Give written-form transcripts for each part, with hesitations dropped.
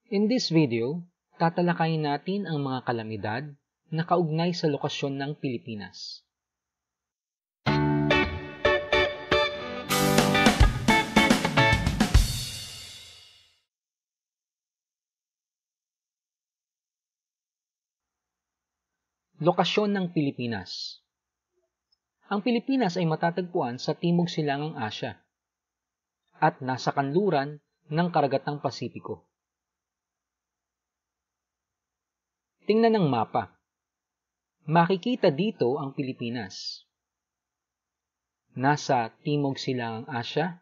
In this video, tatalakayin natin ang mga kalamidad na kaugnay sa lokasyon ng Pilipinas. Lokasyon ng Pilipinas. Ang Pilipinas ay matatagpuan sa Timog Silangang Asya at nasa kanluran ng Karagatang Pasipiko. Tingnan ang mapa. Makikita dito ang Pilipinas. Nasa Timog Silangang Asya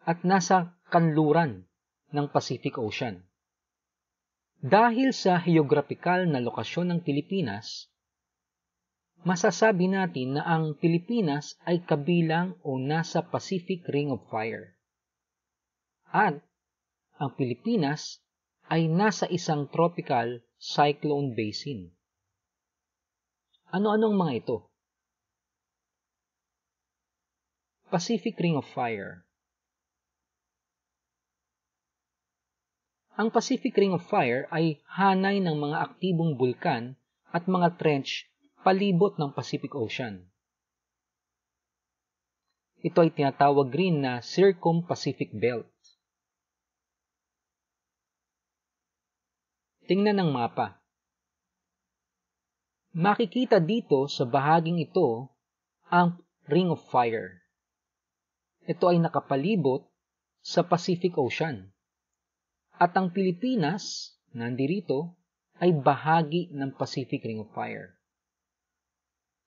at nasa kanluran ng Pacific Ocean. Dahil sa geographical na lokasyon ng Pilipinas, masasabi natin na ang Pilipinas ay kabilang o nasa Pacific Ring of Fire. At ang Pilipinas ay nasa isang tropical cyclone basin. Ano-anong mga ito? Pacific Ring of Fire. Ang Pacific Ring of Fire ay hanay ng mga aktibong bulkan at mga trench palibot ng Pacific Ocean. Ito ay tinatawag rin na Circum-Pacific Belt. Tingnan ang mapa. Makikita dito sa bahaging ito ang Ring of Fire. Ito ay nakapalibot sa Pacific Ocean. At ang Pilipinas, nandirito, ay bahagi ng Pacific Ring of Fire.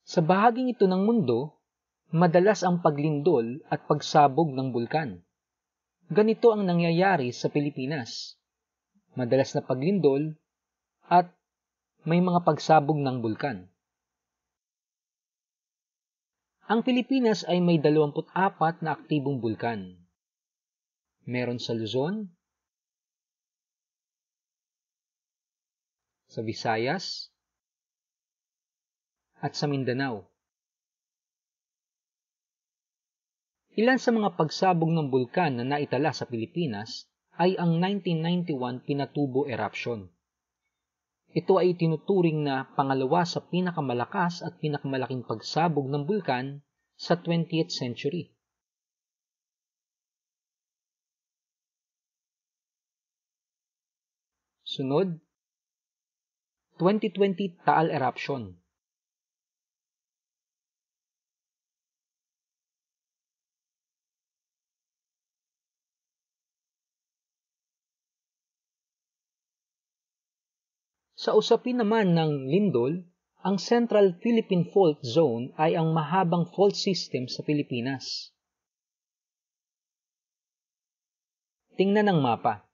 Sa bahaging ito ng mundo, madalas ang paglindol at pagsabog ng bulkan. Ganito ang nangyayari sa Pilipinas. Madalas na paglindol at may mga pagsabog ng bulkan. Ang Pilipinas ay may 24 na aktibong bulkan. Meron sa Luzon, sa Visayas, at sa Mindanao. Ilan sa mga pagsabog ng bulkan na naitala sa Pilipinas ay ang 1991 Pinatubo Eruption. Ito ay tinuturing na pangalawa sa pinakamalakas at pinakamalaking pagsabog ng bulkan sa 20th century. Sunod, 2020 Taal Eruption. Sa usapin naman ng lindol, ang Central Philippine Fault Zone ay ang mahabang fault system sa Pilipinas. Tingnan ang mapa.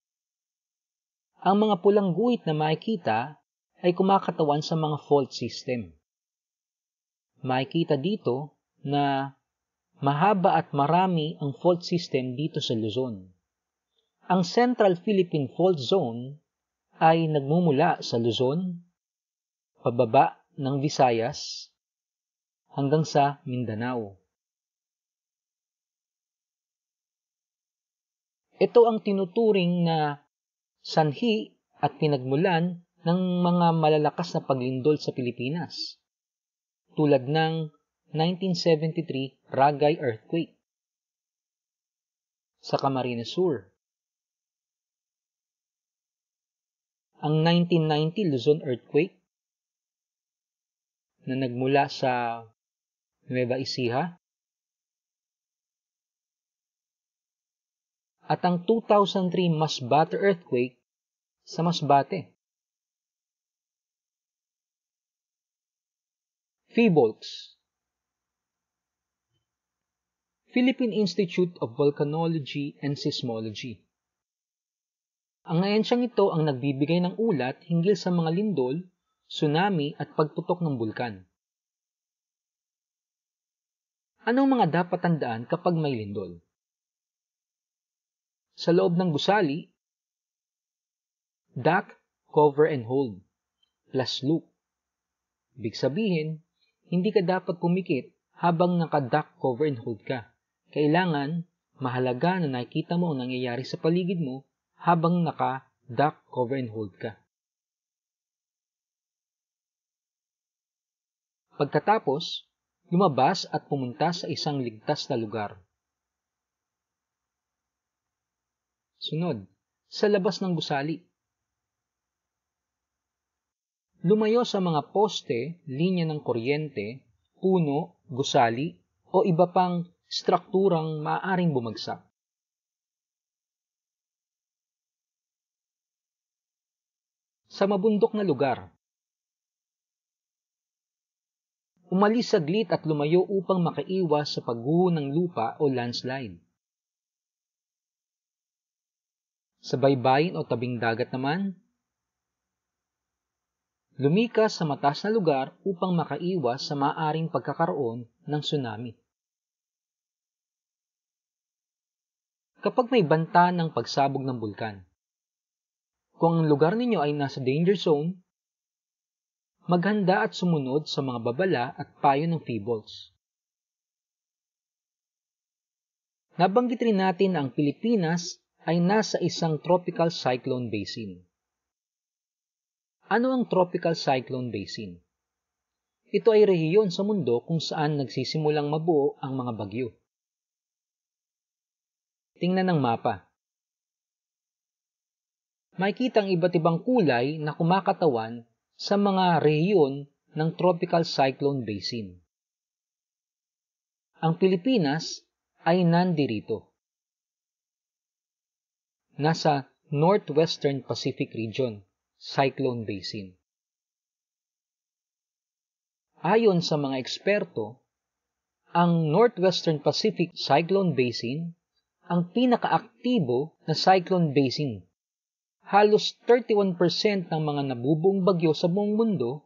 Ang mga pulang guhit na makikita ay kumakatawan sa mga fault system. Makikita dito na mahaba at marami ang fault system dito sa Luzon. Ang Central Philippine Fault Zone ay nagmumula sa Luzon, pababa ng Visayas, hanggang sa Mindanao. Ito ang tinuturing na sanhi at pinagmulan ng mga malalakas na paglindol sa Pilipinas, tulad ng 1973 Ragay Earthquake sa Camarines Sur, ang 1990 Luzon Earthquake na nagmula sa Nueva Ecija, at ang 2003 Masbate Earthquake sa Masbate. PHIVOLCS, Philippine Institute of Volcanology and Seismology. Ang ahensyang ito ang nagbibigay ng ulat hinggil sa mga lindol, tsunami at pagputok ng bulkan. Anong mga dapat tandaan kapag may lindol? Sa loob ng gusali, duck, cover and hold, plus loop. Ibig sabihin, hindi ka dapat pumikit habang naka-duck, cover and hold ka. Kailangan, mahalaga na nakikita mo ang nangyayari sa paligid mo habang naka-duck cover and hold ka. Pagkatapos, lumabas at pumunta sa isang ligtas na lugar. Sunod, sa labas ng gusali. Lumayo sa mga poste, linya ng kuryente, puno, gusali, o iba pang strukturang maaaring bumagsak. Sa mabundok na lugar. Umalis saglit at lumayo upang makaiwas sa pagguho ng lupa o landslide. Sa baybayin o tabing dagat naman, lumikas sa mataas na lugar upang makaiwas sa maaaring pagkakaroon ng tsunami. Kapag may banta ng pagsabog ng bulkan, kung ang lugar ninyo ay nasa danger zone, maghanda at sumunod sa mga babala at payo ng PHIVOLS. Nabanggit rin natin na ang Pilipinas ay nasa isang tropical cyclone basin. Ano ang tropical cyclone basin? Ito ay rehiyon sa mundo kung saan nagsisimulang mabuo ang mga bagyo. Tingnan ang mapa. Makikita ang iba't ibang kulay na kumakatawan sa mga rehiyon ng tropical cyclone basin. Ang Pilipinas ay nandirito. Nasa Northwestern Pacific Region, Cyclone Basin. Ayon sa mga eksperto, ang Northwestern Pacific Cyclone Basin ang pinakaaktibo na cyclone basin. Halos 31% ng mga nabubuong bagyo sa buong mundo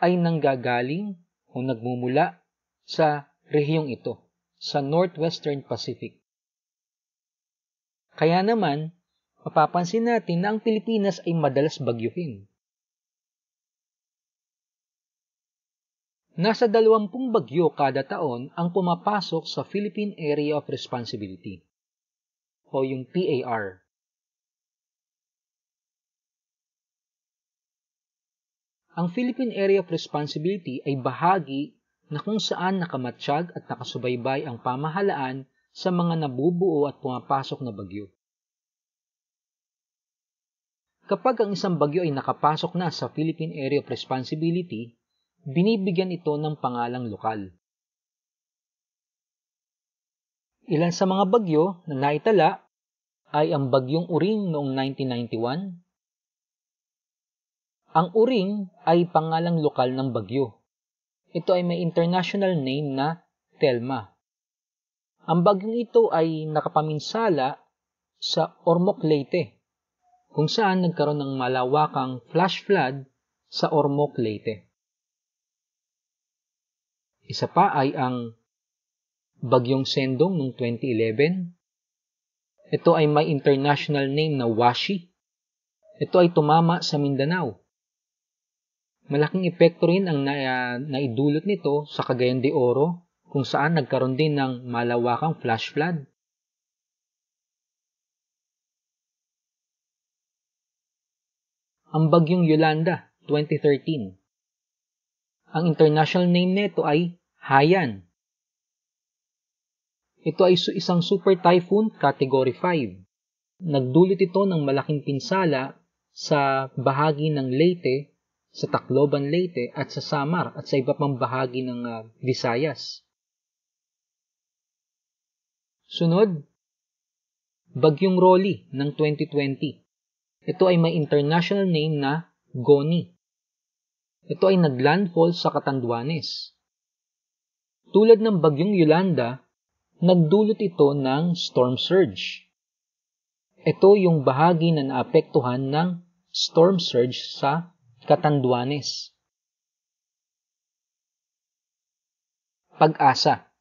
ay nanggagaling o nagmumula sa rehiyong ito, sa Northwestern Pacific. Kaya naman, mapapansin natin na ang Pilipinas ay madalas bagyuhin. Nasa 20 bagyo kada taon ang pumapasok sa Philippine Area of Responsibility o yung PAR. Ang Philippine Area of Responsibility ay bahagi na kung saan nakamatsyag at nakasubaybay ang pamahalaan sa mga nabubuo at pumapasok na bagyo. Kapag ang isang bagyo ay nakapasok na sa Philippine Area of Responsibility, binibigyan ito ng pangalang lokal. Ilan sa mga bagyo na naitala ay ang bagyong Uring noong 1991. Ang Uring ay pangalang lokal ng bagyo. Ito ay may international name na Telma. Ang bagyong ito ay nakapaminsala sa Ormoc, Leyte, kung saan nagkaroon ng malawakang flash flood sa Ormoc, Leyte. Isa pa ay ang bagyong Sendong noong 2011. Ito ay may international name na Washi. Ito ay tumama sa Mindanao. Malaking epekto rin ang naidulot nito sa Cagayan de Oro, kung saan nagkaroon din ng malawakang flash flood. Ang bagyong Yolanda, 2013. Ang international name nito ay Haiyan. Ito ay isang super typhoon category 5. Nagdulot ito ng malaking pinsala sa bahagi ng Leyte, sa Tacloban, Leyte at sa Samar at sa iba pang bahagi ng Visayas. Sunod, bagyong Rolly ng 2020. Ito ay may international name na Goni. Ito ay naglandfall sa Catanduanes. Tulad ng bagyong Yolanda, nagdulot ito ng storm surge. Ito yung bahagi na naapektuhan ng storm surge sa Catanduanes. Pag-asa.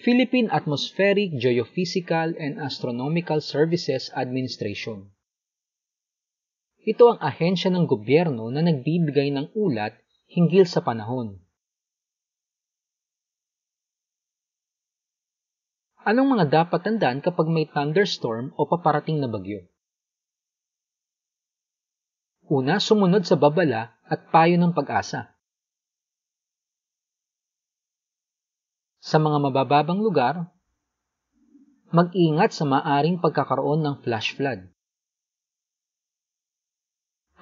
Philippine Atmospheric, Geophysical and Astronomical Services Administration. Ito ang ahensya ng gobyerno na nagbibigay ng ulat hinggil sa panahon. Anong mga dapat tandaan kapag may thunderstorm o paparating na bagyo? Una, sumunod sa babala at payo ng pag-asa. Sa mga mabababang lugar, mag-ingat sa maaring pagkakaroon ng flash flood.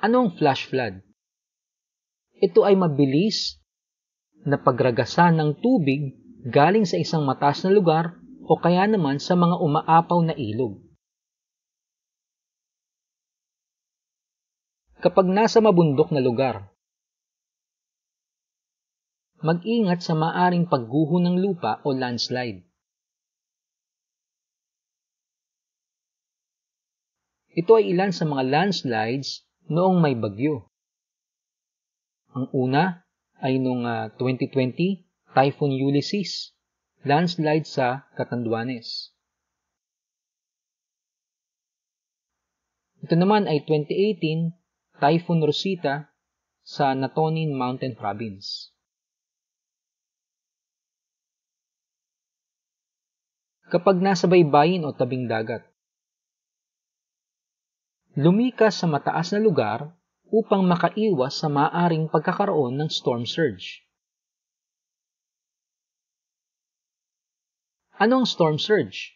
Ano ang flash flood? Ito ay mabilis na pagragasan ng tubig galing sa isang mataas na lugar o kaya naman sa mga umaapaw na ilog. Kapag nasa mabundok na lugar, mag-ingat sa maaring pagguho ng lupa o landslide. Ito ay ilan sa mga landslides noong may bagyo. Ang una ay noong 2020, Typhoon Ulysses, landslide sa Catanduanes. Ito naman ay 2018, Typhoon Rosita sa Natonin Mountain Province. Kapag nasa baybayin o tabing dagat, lumikas sa mataas na lugar upang makaiwas sa maaring pagkakaroon ng storm surge. Ano ang storm surge?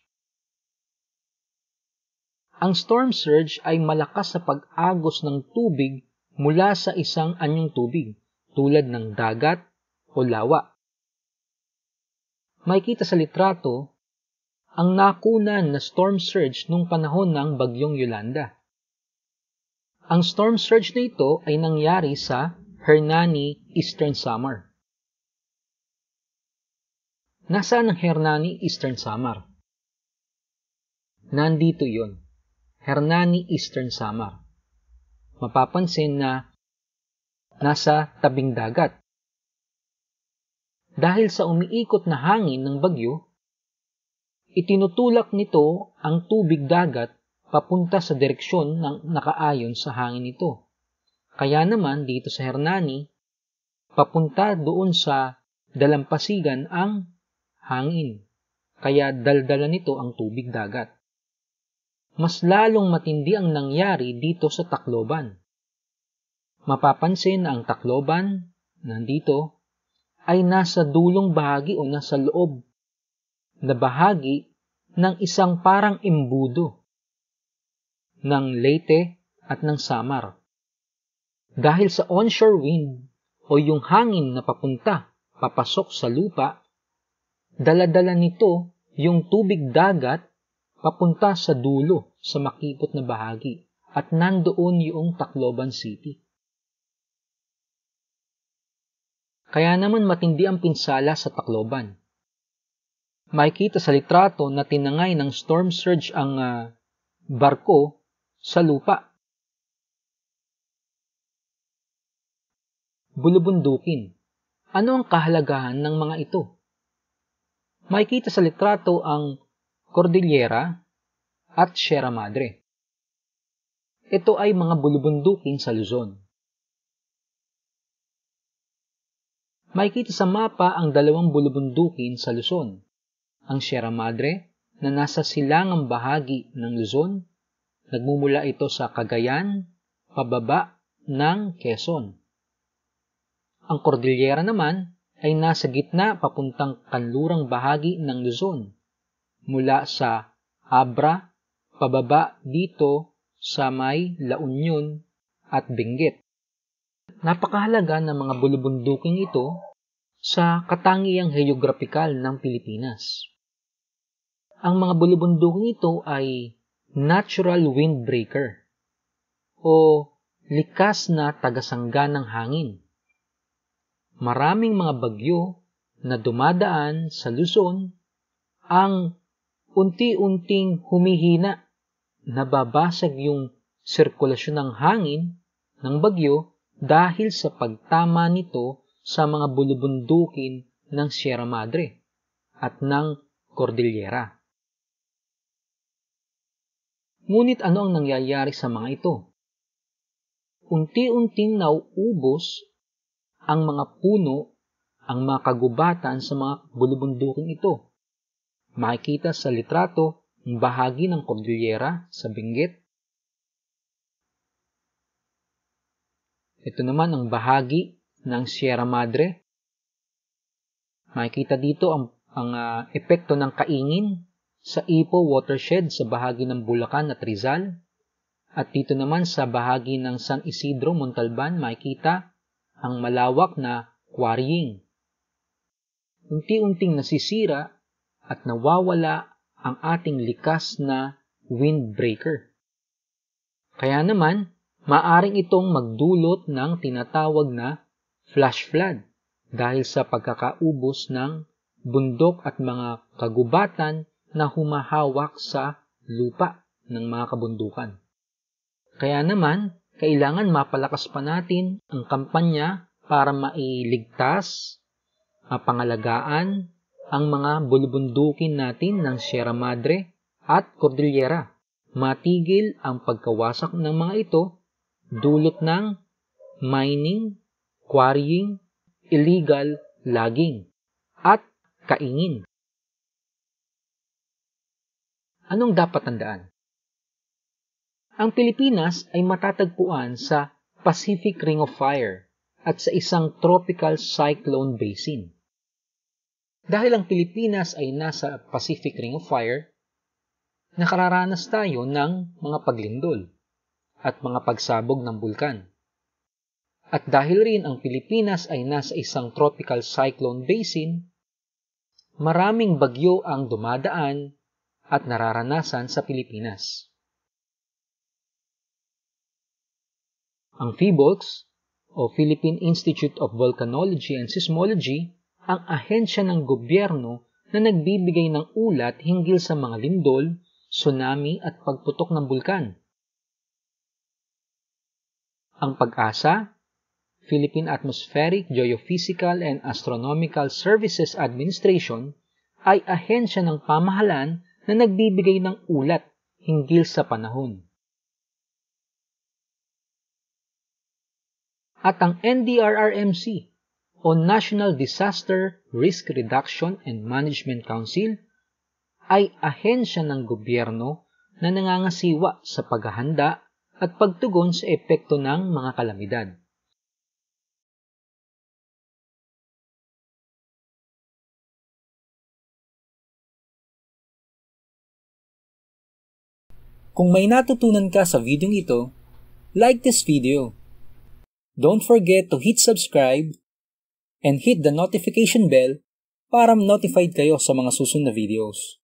Ang storm surge ay malakas sa pag-agos ng tubig mula sa isang anyong tubig, tulad ng dagat o lawa. Makikita sa litrato ang nakunan na storm surge nung panahon ng Bagyong Yolanda. Ang storm surge na ito ay nangyari sa Hernani, Eastern Samar. Nasaan ang Hernani, Eastern Samar? Nandito yon, Hernani, Eastern Samar. Mapapansin na nasa tabing dagat. Dahil sa umiikot na hangin ng bagyo, itinutulak nito ang tubig dagat papunta sa direksyon ng nakaayon sa hangin nito. Kaya naman dito sa Hernani, papunta doon sa dalampasigan ang hangin. Kaya daldala nito ang tubig dagat. Mas lalong matindi ang nangyari dito sa Tacloban. Mapapansin na ang Tacloban, nandito, ay nasa dulong bahagi o nasa loob na bahagi ng isang parang embudo ng Leyte at ng Samar. Dahil sa onshore wind o yung hangin na papasok sa lupa, dala-dala nito yung tubig dagat papunta sa dulo sa makipot na bahagi at nandoon yung Tacloban City. Kaya naman matindi ang pinsala sa Tacloban. Makikita sa litrato na tinangay ng storm surge ang barko sa lupa. Bulubundukin. Ano ang kahalagahan ng mga ito? Makikita sa litrato ang Cordillera at Sierra Madre. Ito ay mga bulubundukin sa Luzon. Makikita sa mapa ang dalawang bulubundukin sa Luzon. Ang Sierra Madre na nasa silangang bahagi ng Luzon, nagmumula ito sa Cagayan, pababa ng Quezon. Ang Cordillera naman ay nasa gitna papuntang kanlurang bahagi ng Luzon, mula sa Abra, pababa dito sa may La Union at Benguet. Napakahalaga ng mga bulubunduking ito sa katangiang heograpikal ng Pilipinas. Ang mga bulubunduking ito ay natural windbreaker o likas na tagasangga ng hangin. Maraming mga bagyo na dumadaan sa Luzon ang unti-unting humihina, nababasag yung sirkulasyon ng hangin ng bagyo dahil sa pagtama nito sa mga bulubundukin ng Sierra Madre at ng Cordillera. Ngunit ano ang nangyayari sa mga ito? Unti-unting nauubos ang mga puno, ang mga kagubatan sa mga bulubunduking ito. makikita sa litrato ang bahagi ng Cordillera sa binggit. Ito naman ang bahagi ng Sierra Madre. Makikita dito ang epekto ng kaingin sa Ipo watershed sa bahagi ng Bulacan at Rizal. At dito naman sa bahagi ng San Isidro, Montalban, makikita ang malawak na quarrying. Unti-unting nasisira at nawawala ang ating likas na windbreaker. Kaya naman, maaring itong magdulot ng tinatawag na flash flood dahil sa pagkakaubos ng bundok at mga kagubatan na humahawak sa lupa ng mga kabundukan. Kaya naman, kailangan mapalakas pa natin ang kampanya para mailigtas, mapangalagaan ang mga bulubundukin natin ng Sierra Madre at Cordillera. Matigil ang pagkawasak ng mga ito dulot ng mining, quarrying, illegal logging, at kaingin. Anong dapat tandaan? Ang Pilipinas ay matatagpuan sa Pacific Ring of Fire at sa isang tropical cyclone basin. Dahil ang Pilipinas ay nasa Pacific Ring of Fire, nakararanas tayo ng mga paglindol at mga pagsabog ng bulkan. At dahil rin ang Pilipinas ay nasa isang tropical cyclone basin, maraming bagyo ang dumadaan at nararanasan sa Pilipinas. Ang PHIVOLCS o Philippine Institute of Volcanology and Seismology ang ahensya ng gobyerno na nagbibigay ng ulat hinggil sa mga lindol, tsunami at pagputok ng bulkan. Ang PAG-ASA, Philippine Atmospheric, Geophysical and Astronomical Services Administration ay ahensya ng pamahalaan na nagbibigay ng ulat hinggil sa panahon. At ang NDRRMC o National Disaster Risk Reduction and Management Council ay ahensya ng gobyerno na nangangasiwa sa paghahanda at pagtugon sa epekto ng mga kalamidad. Kung may natutunan ka sa video ito, like this video. Don't forget to hit subscribe and hit the notification bell para notified kayo sa mga susunod na videos.